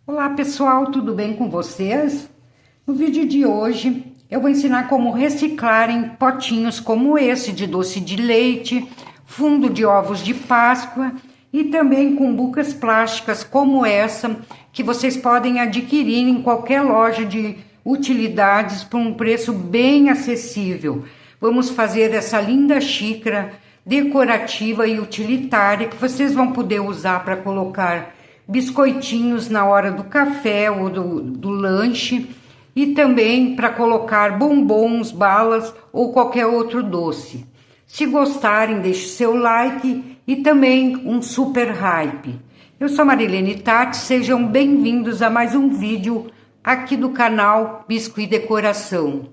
Olá pessoal, tudo bem com vocês? No vídeo de hoje eu vou ensinar como reciclar em potinhos como esse de doce de leite, fundo de ovos de Páscoa e também cumbucas plásticas como essa que vocês podem adquirir em qualquer loja de utilidades por um preço bem acessível. Vamos fazer essa linda xícara decorativa e utilitária que vocês vão poder usar para colocar biscoitinhos na hora do café ou do lanche e também para colocar bombons, balas ou qualquer outro doce. Se gostarem, deixe seu like e também um super hype. Eu sou Marilene Tati, sejam bem-vindos a mais um vídeo aqui do canal Biscuit Decoração.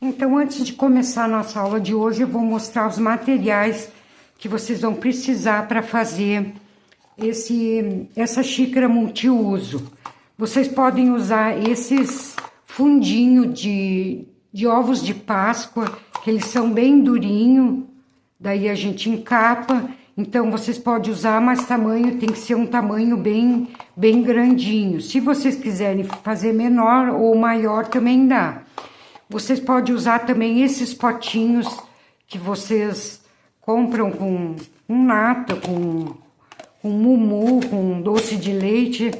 Então, antes de começar a nossa aula de hoje, eu vou mostrar os materiais que vocês vão precisar para fazer essa xícara multiuso. Vocês podem usar esses fundinhos de ovos de Páscoa, que eles são bem durinhos, daí a gente encapa. Então, vocês podem usar, mas tamanho tem que ser um tamanho bem grandinho. Se vocês quiserem fazer menor ou maior, também dá. Vocês podem usar também esses potinhos que vocês compram com nata, com mumu, com doce de leite.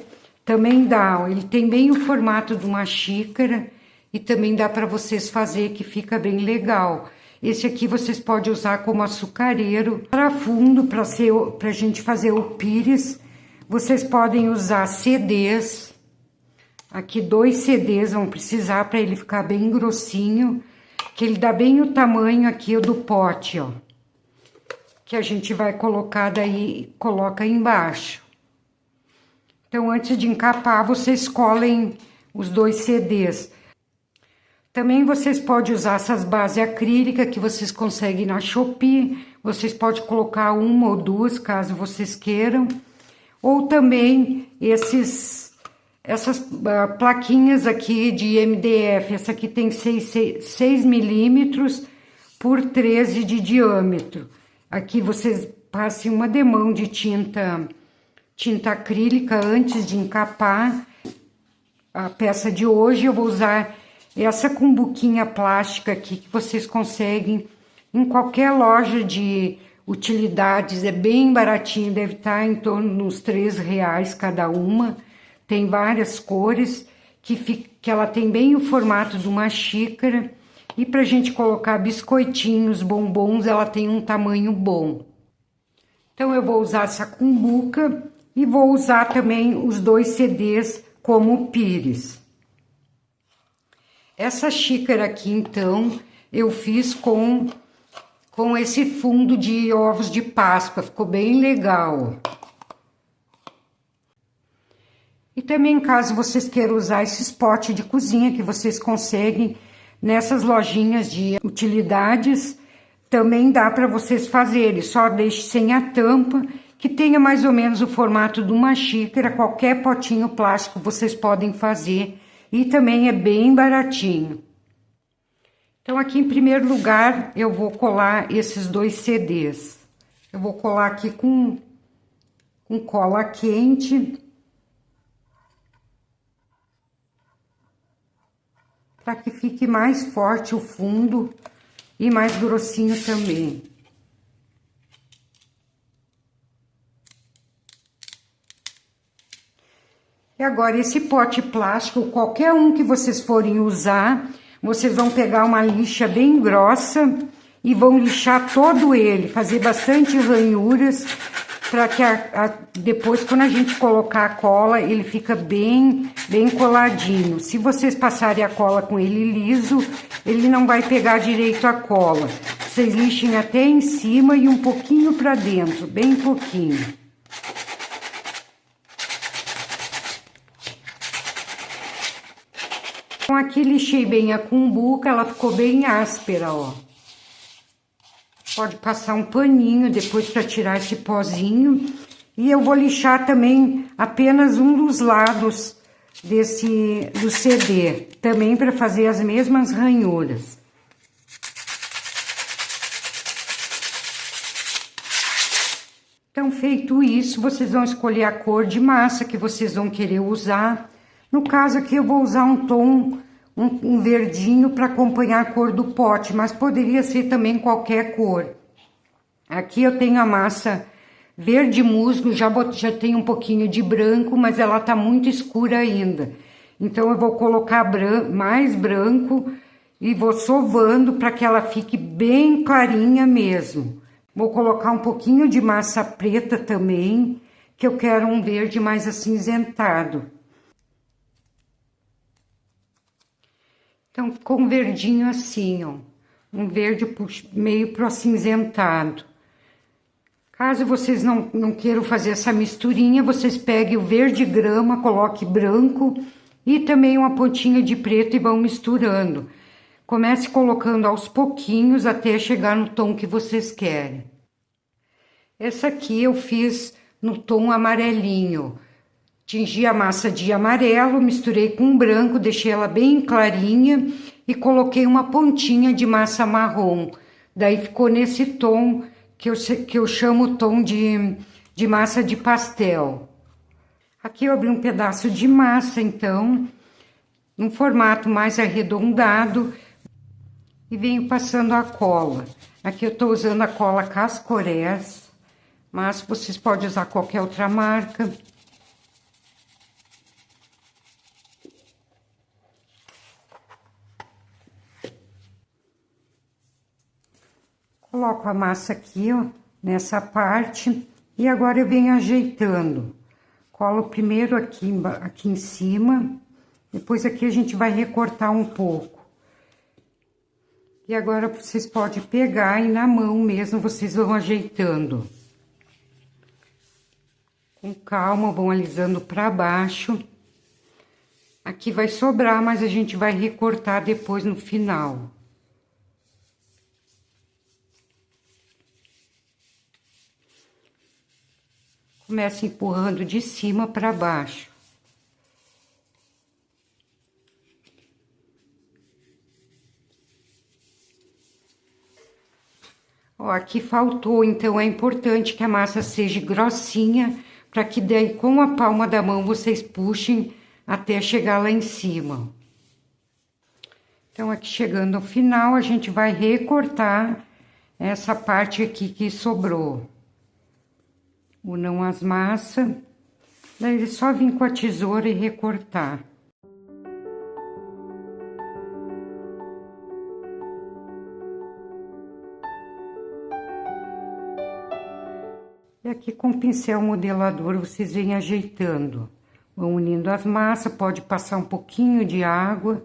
Também dá, ele tem bem o formato de uma xícara e também dá para vocês fazer que fica bem legal. Esse aqui vocês podem usar como açucareiro. Para fundo, para a gente fazer o pires, vocês podem usar CDs. Aqui 2 CDs vão precisar para ele ficar bem grossinho, que ele dá bem o tamanho aqui do pote, ó. Que a gente vai colocar daí, coloca embaixo. Então, antes de encapar, vocês colhem os 2 CDs. Também vocês podem usar essas bases acrílicas que vocês conseguem na Shopee. Vocês podem colocar 1 ou 2, caso vocês queiram. Ou também essas plaquinhas aqui de MDF, essa aqui tem 6 milímetros por 13 de diâmetro. Aqui vocês passem uma demão de tinta acrílica antes de encapar a peça de hoje. Eu vou usar essa cumbuquinha plástica aqui que vocês conseguem em qualquer loja de utilidades, é bem baratinho, deve estar em torno dos R$3 cada uma. Tem várias cores, que ela tem bem o formato de uma xícara. E pra gente colocar biscoitinhos, bombons, ela tem um tamanho bom. Então, eu vou usar essa cumbuca e vou usar também os 2 CDs como pires. Essa xícara aqui, então, eu fiz com esse fundo de ovos de Páscoa, ficou bem legal, ó. E também, caso vocês queiram usar esses potes de cozinha que vocês conseguem nessas lojinhas de utilidades, também dá para vocês fazerem. Só deixe sem a tampa, que tenha mais ou menos o formato de uma xícara. Qualquer potinho plástico vocês podem fazer e também é bem baratinho. Então, aqui em primeiro lugar, eu vou colar esses 2 CDs. Eu vou colar aqui com cola quente, para que fique mais forte o fundo e mais grossinho também. E agora, esse pote plástico, qualquer um que vocês forem usar, vocês vão pegar uma lixa bem grossa e vão lixar todo ele, fazer bastante ranhuras, para que depois, quando a gente colocar a cola, ele fica bem coladinho. Se vocês passarem a cola com ele liso, ele não vai pegar direito a cola. Vocês lixem até em cima e um pouquinho para dentro, bem pouquinho. Então, aqui lixei bem a cumbuca, ela ficou bem áspera, ó. Pode passar um paninho depois para tirar esse pozinho. E eu vou lixar também apenas um dos lados do CD, também para fazer as mesmas ranhuras. Então, feito isso, vocês vão escolher a cor de massa que vocês vão querer usar. No caso aqui eu vou usar um tom, um verdinho para acompanhar a cor do pote, mas poderia ser também qualquer cor. Aqui eu tenho a massa verde musgo, já tem um pouquinho de branco, mas ela tá muito escura ainda. Então eu vou colocar mais branco e vou sovando para que ela fique bem clarinha mesmo. Vou colocar um pouquinho de massa preta também, que eu quero um verde mais acinzentado. Então, ficou um verdinho assim, ó. Um verde meio pro acinzentado. Caso vocês não queiram fazer essa misturinha, vocês peguem o verde grama, coloque branco e também uma pontinha de preto e vão misturando. Comece colocando aos pouquinhos até chegar no tom que vocês querem. Essa aqui eu fiz no tom amarelinho. Tingi a massa de amarelo, misturei com branco, deixei ela bem clarinha e coloquei uma pontinha de massa marrom. Daí ficou nesse tom que eu chamo tom de massa de pastel. Aqui eu abri um pedaço de massa, então, num formato mais arredondado e venho passando a cola. Aqui eu estou usando a cola Cascorés, mas vocês podem usar qualquer outra marca. Coloco a massa aqui, ó, nessa parte, e agora eu venho ajeitando. Colo primeiro aqui em cima, depois aqui a gente vai recortar um pouco. E agora vocês podem pegar e na mão mesmo vocês vão ajeitando. Com calma, vão alisando para baixo. Aqui vai sobrar, mas a gente vai recortar depois no final. Começa empurrando de cima para baixo. Ó, aqui faltou, então é importante que a massa seja grossinha, para que daí com a palma da mão vocês puxem até chegar lá em cima. Então aqui chegando ao final, a gente vai recortar essa parte aqui que sobrou. Unam as massas, daí é só vir com a tesoura e recortar. E aqui com o pincel modelador vocês vêm ajeitando. Vão unindo as massas, pode passar um pouquinho de água.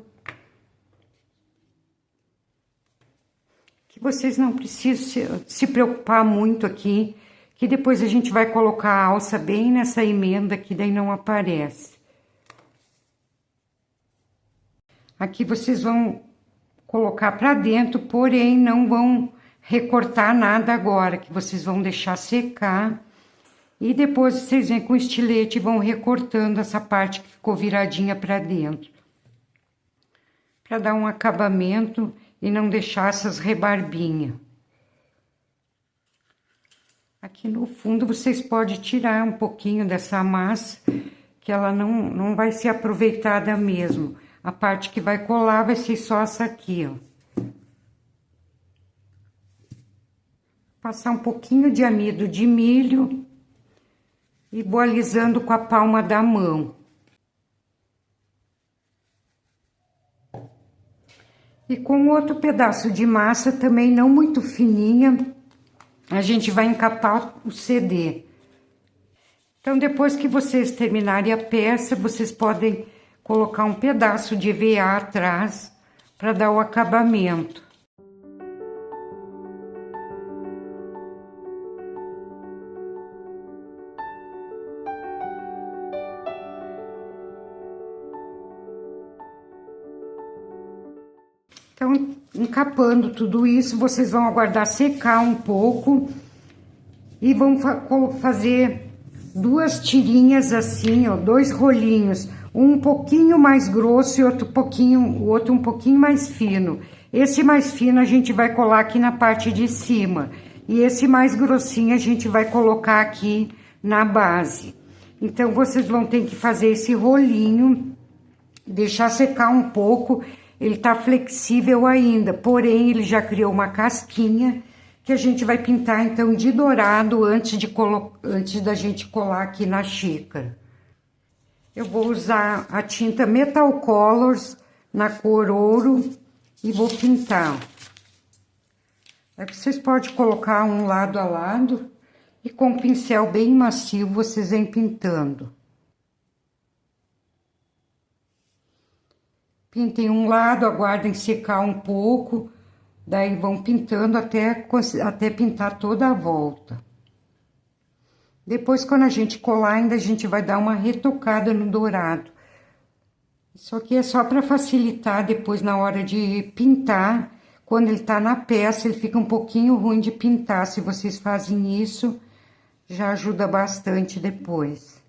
Que vocês não precisam se preocupar muito aqui, que depois a gente vai colocar a alça bem nessa emenda que daí não aparece. Aqui vocês vão colocar para dentro, porém não vão recortar nada agora, que vocês vão deixar secar. E depois vocês vêm com o estilete e vão recortando essa parte que ficou viradinha para dentro. Para dar um acabamento e não deixar essas rebarbinhas. Aqui no fundo vocês podem tirar um pouquinho dessa massa, que ela não vai ser aproveitada mesmo. A parte que vai colar vai ser só essa aqui, ó. Passar um pouquinho de amido de milho e vou alisando com a palma da mão. E com outro pedaço de massa, também não muito fininha, a gente vai encapar o CD. Então, depois que vocês terminarem a peça, vocês podem colocar um pedaço de EVA atrás para dar o acabamento. Então, encapando tudo isso, vocês vão aguardar secar um pouco e vão fazer duas tirinhas assim, ó, dois rolinhos, um pouquinho mais grosso e o outro um pouquinho mais fino. Esse mais fino a gente vai colar aqui na parte de cima E esse mais grossinho a gente vai colocar aqui na base. Então, vocês vão ter que fazer esse rolinho, deixar secar um pouco. Ele tá flexível ainda, porém, ele já criou uma casquinha que a gente vai pintar, então, de dourado antes da gente colar aqui na xícara. Eu vou usar a tinta Metal Colors na cor ouro e vou pintar. Vocês podem colocar um lado a lado e com um pincel bem macio vocês vêm pintando. Pintem um lado, aguardem secar um pouco, daí vão pintando até pintar toda a volta. Depois, quando a gente colar, ainda a gente vai dar uma retocada no dourado. Isso aqui é só para facilitar depois na hora de pintar. Quando ele tá na peça, ele fica um pouquinho ruim de pintar. Se vocês fazem isso, já ajuda bastante depois.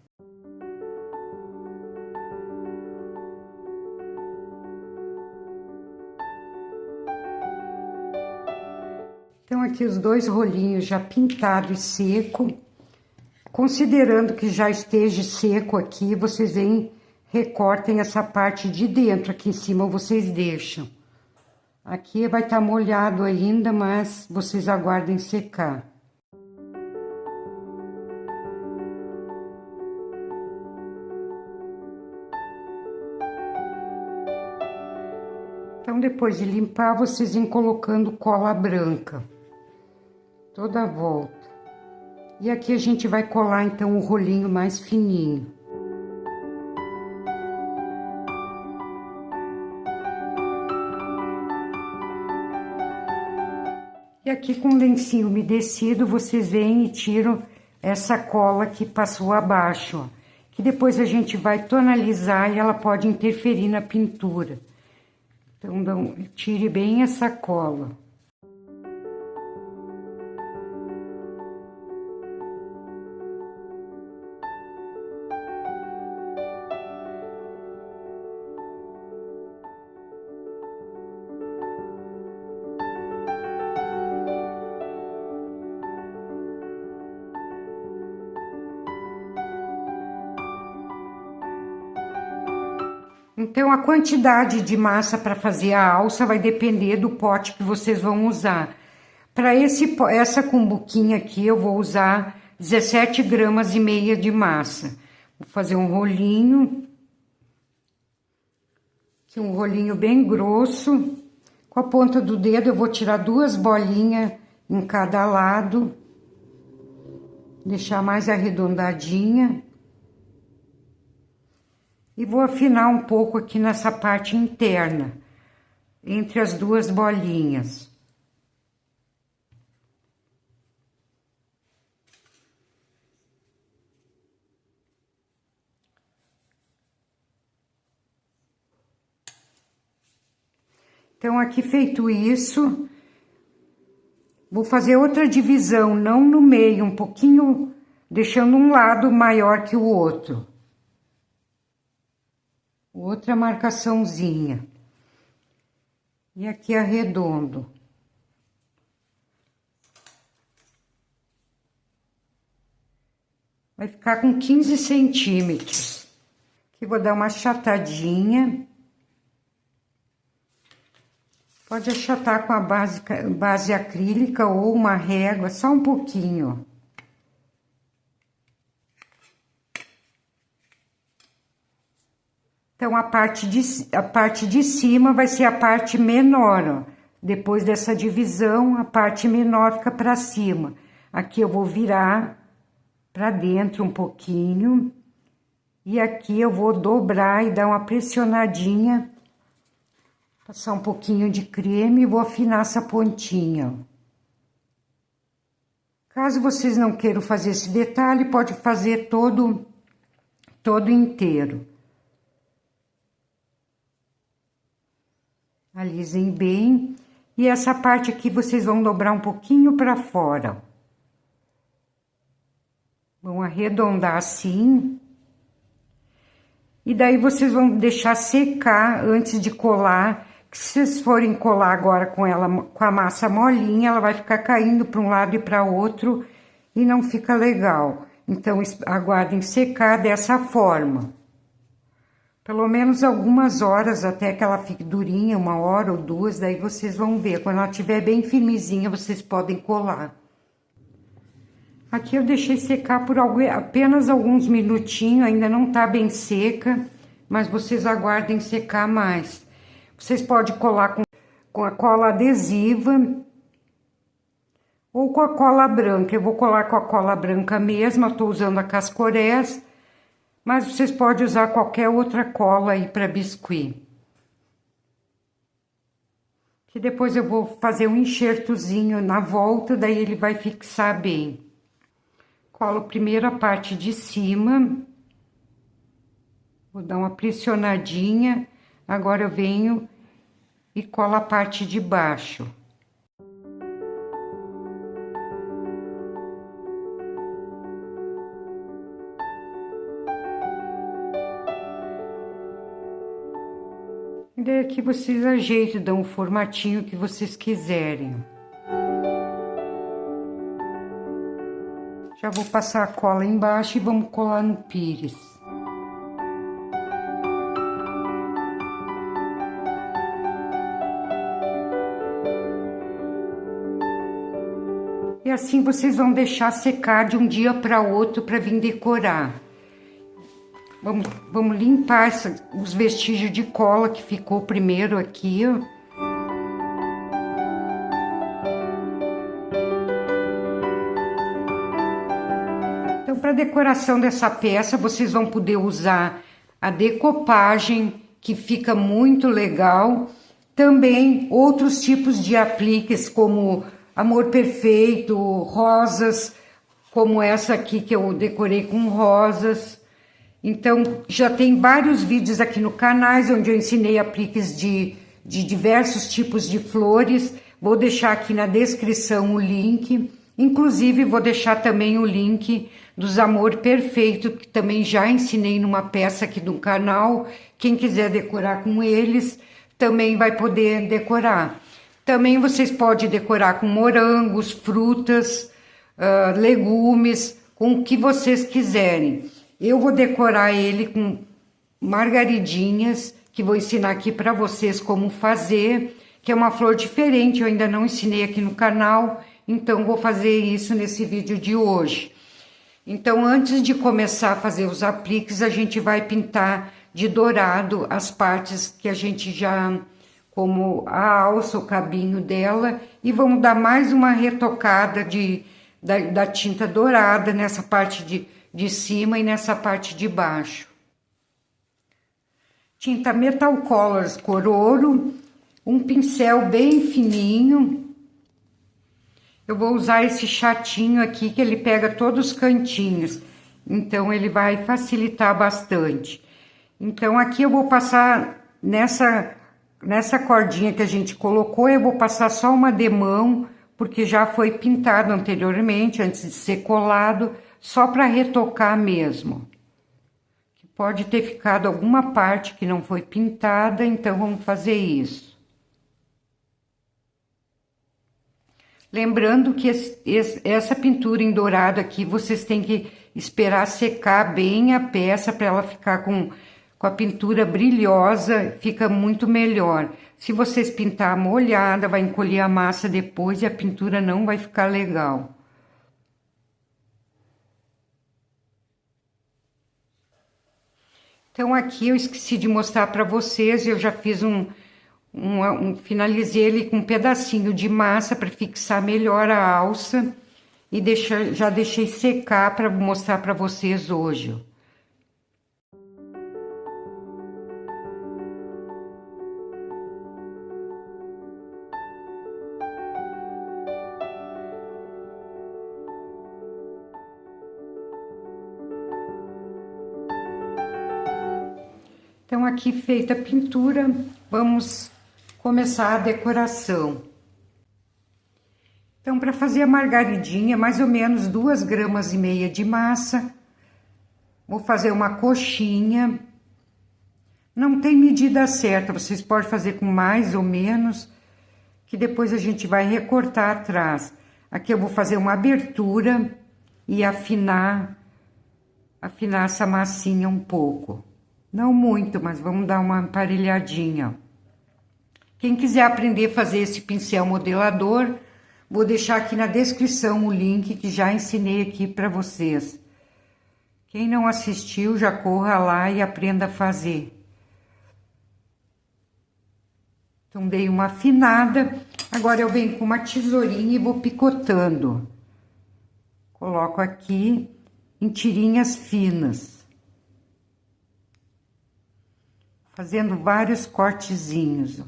Então, aqui os dois rolinhos já pintado e seco. Considerando que já esteja seco aqui, vocês vêm, recortem essa parte de dentro, aqui em cima vocês deixam. Aqui vai estar molhado ainda, mas vocês aguardem secar. Então, depois de limpar, vocês vêm colocando cola branca, toda a volta. E aqui a gente vai colar, então, o rolinho mais fininho. E aqui com o lencinho umedecido, vocês vêm e tiram essa cola que passou abaixo, ó. Que depois a gente vai tonalizar e ela pode interferir na pintura. Então, tire bem essa cola. Então, a quantidade de massa para fazer a alça vai depender do pote que vocês vão usar. Para essa cumbuquinha aqui, eu vou usar 17,5 gramas de massa. Vou fazer um rolinho. Aqui um rolinho bem grosso. Com a ponta do dedo, eu vou tirar 2 bolinhas em cada lado. Deixar mais arredondadinha. E vou afinar um pouco aqui nessa parte interna, entre as 2 bolinhas. Então, aqui feito isso, vou fazer outra divisão, não no meio, um pouquinho, deixando um lado maior que o outro. Outra marcaçãozinha. E aqui arredondo. Vai ficar com 15 centímetros. Aqui vou dar uma achatadinha. Pode achatar com a base acrílica ou uma régua, só um pouquinho, ó. Então, a parte de cima vai ser a parte menor, ó. Depois dessa divisão, a parte menor fica para cima. Aqui eu vou virar para dentro um pouquinho. E aqui eu vou dobrar e dar uma pressionadinha. Passar um pouquinho de creme e vou afinar essa pontinha, ó. Caso vocês não queiram fazer esse detalhe, pode fazer todo inteiro. Alisem bem. E essa parte aqui vocês vão dobrar um pouquinho para fora. Vão arredondar assim. E daí vocês vão deixar secar antes de colar, que se vocês forem colar agora com ela, com a massa molinha, ela vai ficar caindo para um lado e para outro e não fica legal. Então, aguardem secar dessa forma. Pelo menos algumas horas até que ela fique durinha, 1 hora ou 2, daí vocês vão ver. Quando ela estiver bem firmezinha, vocês podem colar. Aqui eu deixei secar por apenas alguns minutinhos, ainda não tá bem seca, mas vocês aguardem secar mais. Vocês podem colar com a cola adesiva ou com a cola branca. Eu vou colar com a cola branca mesmo, eu tô usando a Cascorés, mas vocês podem usar qualquer outra cola aí para biscuit. Que depois eu vou fazer um enxertozinho na volta, daí ele vai fixar bem. Colo primeiro a parte de cima. Vou dar uma pressionadinha. Agora eu venho e colo a parte de baixo. E daí aqui vocês ajeitam, dão o formatinho que vocês quiserem. Já vou passar a cola embaixo e vamos colar no pires. E assim vocês vão deixar secar de um dia para outro para vir decorar. Vamos limpar os vestígios de cola que ficou primeiro aqui, ó. Então, para decoração dessa peça, vocês vão poder usar a decopagem, que fica muito legal. Também outros tipos de apliques, como Amor Perfeito, rosas, como essa aqui que eu decorei com rosas. Então, já tem vários vídeos aqui no canal, onde eu ensinei apliques de diversos tipos de flores. Vou deixar aqui na descrição o link. Inclusive, vou deixar também o link dos Amor Perfeito, que também já ensinei numa peça aqui do canal. Quem quiser decorar com eles, também vai poder decorar. Também vocês podem decorar com morangos, frutas, legumes, com o que vocês quiserem. Eu vou decorar ele com margaridinhas, que vou ensinar aqui para vocês como fazer, que é uma flor diferente, eu ainda não ensinei aqui no canal, então vou fazer isso nesse vídeo de hoje. Então, antes de começar a fazer os apliques, a gente vai pintar de dourado as partes que a gente já, como a alça, o cabinho dela, e vamos dar mais uma retocada da tinta dourada nessa parte de cima e nessa parte de baixo. Tinta Metal Colors cor ouro, um pincel bem fininho. Eu vou usar esse chatinho aqui, que ele pega todos os cantinhos, então ele vai facilitar bastante. Então aqui eu vou passar nessa cordinha que a gente colocou, eu vou passar só uma demão, porque já foi pintado anteriormente, antes de ser colado, só para retocar mesmo. Pode ter ficado alguma parte que não foi pintada, então vamos fazer isso. Lembrando que essa pintura em dourado aqui, vocês têm que esperar secar bem a peça para ela ficar com a pintura brilhosa, fica muito melhor. Se vocês pintar molhada, vai encolher a massa depois e a pintura não vai ficar legal. Então aqui eu esqueci de mostrar para vocês, eu já fiz finalizei ele com um pedacinho de massa para fixar melhor a alça e já deixei secar para mostrar para vocês hoje. Então, aqui feita a pintura, vamos começar a decoração. Então, para fazer a margaridinha, mais ou menos 2,5 gramas de massa. Vou fazer uma coxinha. Não tem medida certa, vocês podem fazer com mais ou menos, que depois a gente vai recortar atrás. Aqui eu vou fazer uma abertura e afinar essa massinha um pouco. Não muito, mas vamos dar uma emparelhadinha. Quem quiser aprender a fazer esse pincel modelador, vou deixar aqui na descrição o link que já ensinei aqui para vocês. Quem não assistiu, já corra lá e aprenda a fazer. Então, dei uma afinada. Agora eu venho com uma tesourinha e vou picotando. Coloco aqui em tirinhas finas. Fazendo vários cortezinhos.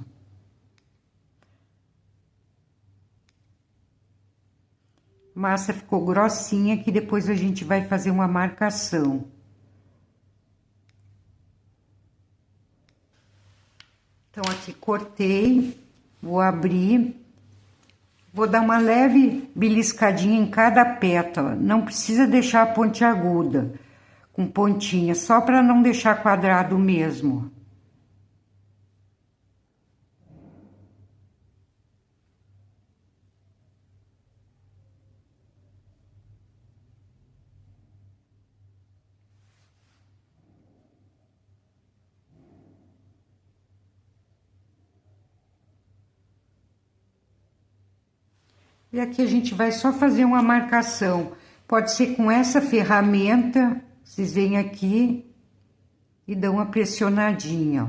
Massa ficou grossinha, que depois a gente vai fazer uma marcação. Então, aqui cortei, vou abrir, vou dar uma leve beliscadinha em cada pétala. Não precisa deixar pontiaguda, com pontinha, só para não deixar quadrado mesmo. E aqui a gente vai só fazer uma marcação. Pode ser com essa ferramenta, vocês vêm aqui e dão uma pressionadinha, ó.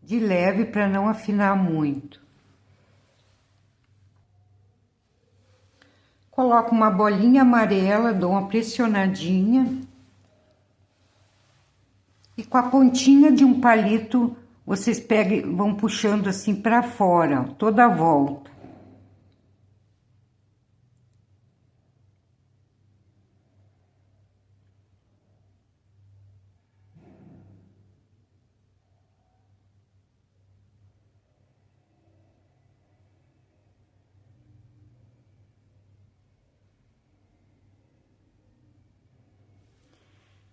De leve para não afinar muito. Coloco uma bolinha amarela, dou uma pressionadinha. E com a pontinha de um palito, vocês pegam, vão puxando assim para fora, ó, toda a volta.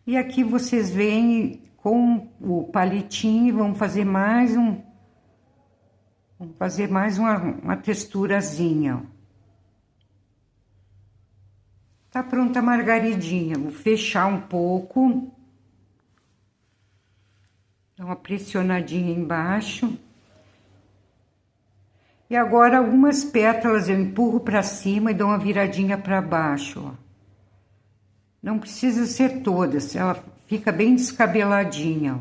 E aqui vocês vêm com o palitinho e vão fazer mais uma texturazinha, ó. Tá pronta a margaridinha. Vou fechar um pouco. Dá uma pressionadinha embaixo. E agora algumas pétalas eu empurro para cima e dou uma viradinha para baixo, ó. Não precisa ser todas, ela fica bem descabeladinha, ó.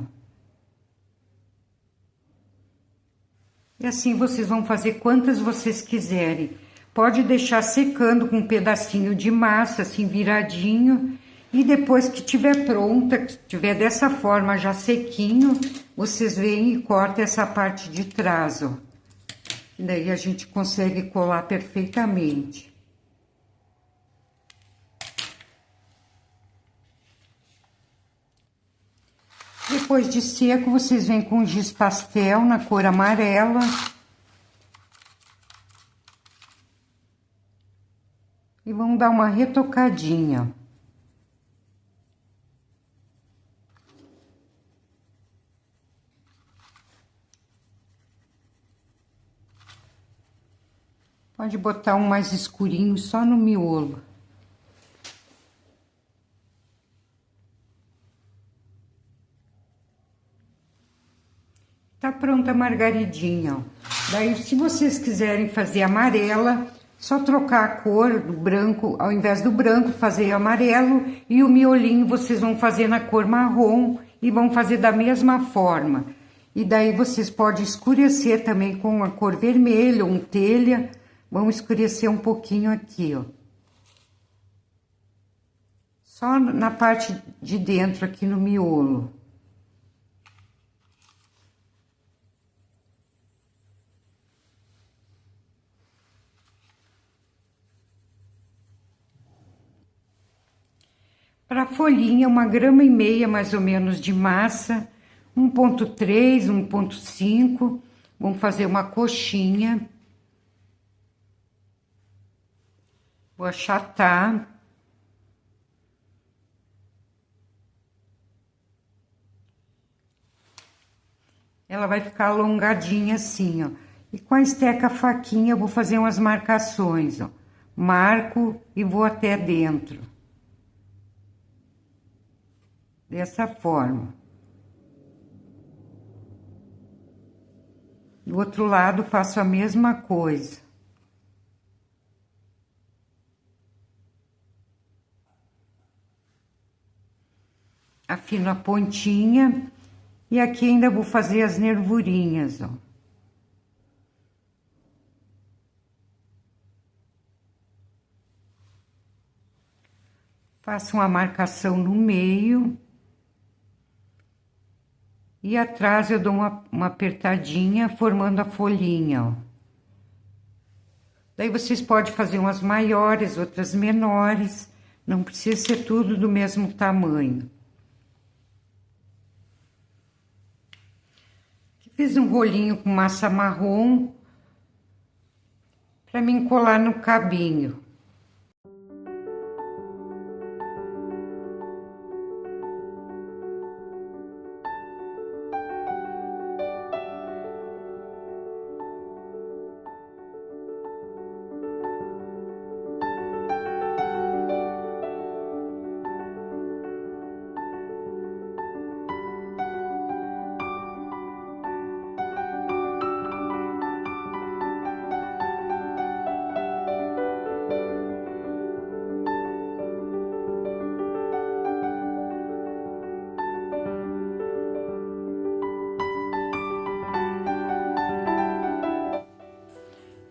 E assim vocês vão fazer quantas vocês quiserem. Pode deixar secando com um pedacinho de massa, assim, viradinho. E depois que tiver pronta, que tiver dessa forma já sequinho, vocês vêm e cortam essa parte de trás, ó. E daí a gente consegue colar perfeitamente. Depois de seco, vocês vêm com giz pastel na cor amarela. E vão dar uma retocadinha. Pode botar um mais escurinho só no miolo. Tá pronta a margaridinha, ó. Daí, se vocês quiserem fazer amarela, só trocar a cor do branco, ao invés do branco, fazer amarelo, e o miolinho vocês vão fazer na cor marrom e vão fazer da mesma forma. E daí vocês podem escurecer também com a cor vermelha ou um telha, vão escurecer um pouquinho aqui, ó. Só na parte de dentro aqui no miolo. Para a folhinha, 1,5 gramas mais ou menos de massa, 1,3, 1,5. Vamos fazer uma coxinha. Vou achatar. ela vai ficar alongadinha assim, ó. E com a esteca faquinha eu vou fazer umas marcações, ó. Marco e vou até dentro. Dessa forma. Do outro lado faço a mesma coisa. Afino a pontinha e aqui ainda vou fazer as nervurinhas, ó. Faço uma marcação no meio. E atrás eu dou uma apertadinha, formando a folhinha, ó. Daí vocês podem fazer umas maiores, outras menores. Não precisa ser tudo do mesmo tamanho. Fiz um rolinho com massa marrom para me encolar no cabinho.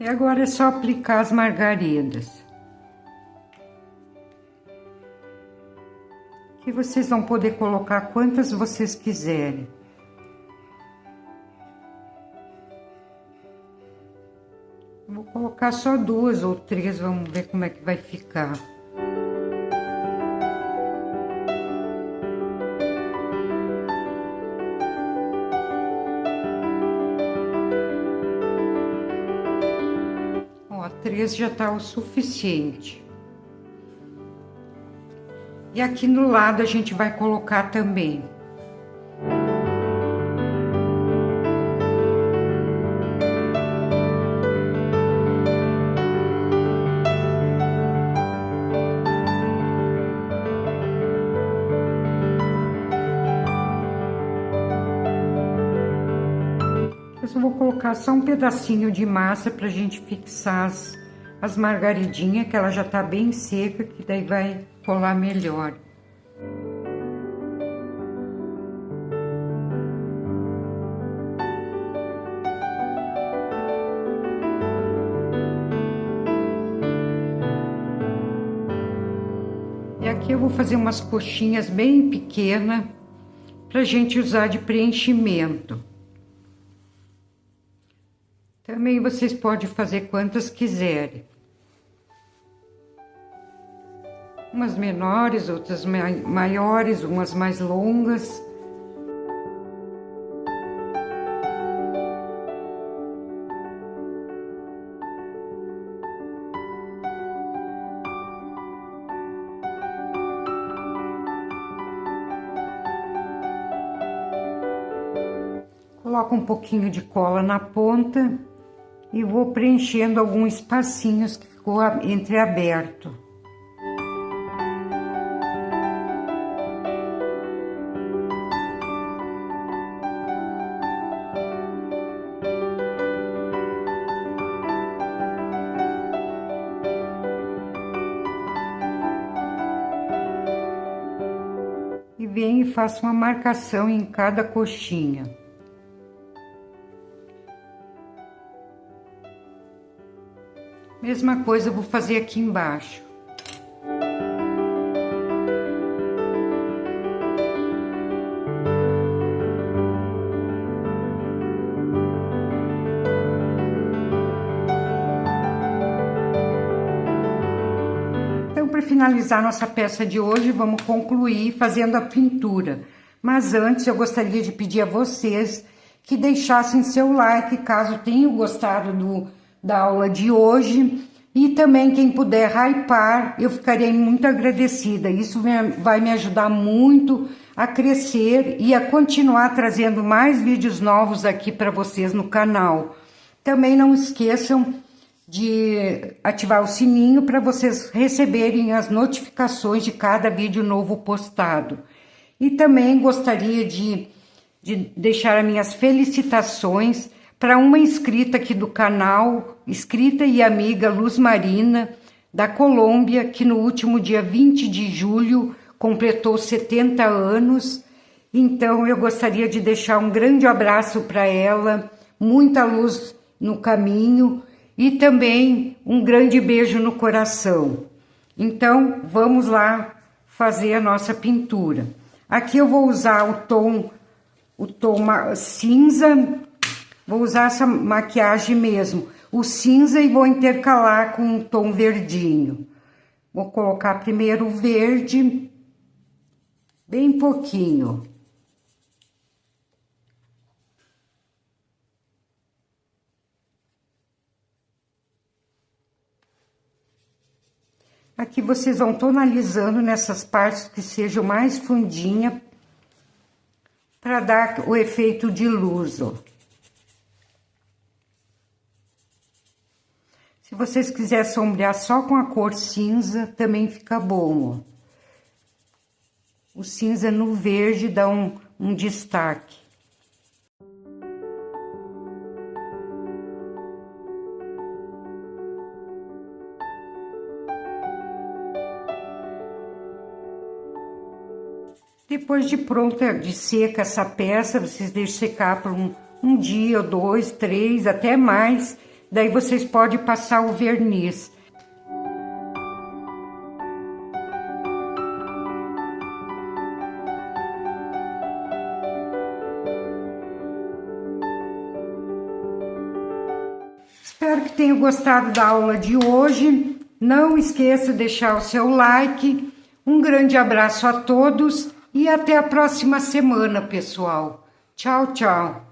E agora é só aplicar as margaridas. Que vocês vão poder colocar quantas vocês quiserem. Vou colocar só 2 ou 3, vamos ver como é que vai ficar. Ó, 3 já tá o suficiente. E aqui no lado a gente vai colocar também. Eu vou colocar só um pedacinho de massa pra gente fixar as margaridinhas, que ela já tá bem seca, que daí vai colar melhor. E aqui eu vou fazer umas coxinhas bem pequenas pra gente usar de preenchimento. Também vocês podem fazer quantas quiserem. Umas menores, outras maiores, umas mais longas. Coloco um pouquinho de cola na ponta e vou preenchendo alguns espacinhos que ficou entreaberto. E venho e faço uma marcação em cada coxinha. Mesma coisa eu vou fazer aqui embaixo. Então, para finalizar nossa peça de hoje, vamos concluir fazendo a pintura. Mas antes, eu gostaria de pedir a vocês que deixassem seu like, caso tenham gostado da aula de hoje, e também quem puder hypar, eu ficarei muito agradecida. Isso vai me ajudar muito a crescer e a continuar trazendo mais vídeos novos aqui para vocês no canal. Também não esqueçam de ativar o sininho para vocês receberem as notificações de cada vídeo novo postado. E também gostaria de deixar as minhas felicitações para uma inscrita aqui do canal, inscrita e amiga Luz Marina, da Colômbia, que no último dia 20 de julho completou 70 anos. Então eu gostaria de deixar um grande abraço para ela, muita luz no caminho e também um grande beijo no coração. Então vamos lá fazer a nossa pintura. Aqui eu vou usar o tom cinza, vou usar essa maquiagem mesmo, o cinza, e vou intercalar com um tom verdinho. Vou colocar primeiro o verde, bem pouquinho. Aqui vocês vão tonalizando nessas partes que sejam mais fundinha, para dar o efeito de luz, ó. Se vocês quiserem sombrear só com a cor cinza, também fica bom, ó. O cinza no verde dá um destaque. Depois de pronta, de seca essa peça, vocês deixam secar por um dia, 2, 3, até mais. Daí vocês podem passar o verniz. Espero que tenham gostado da aula de hoje. Não esqueça de deixar o seu like. Um grande abraço a todos. E até a próxima semana, pessoal. Tchau, tchau.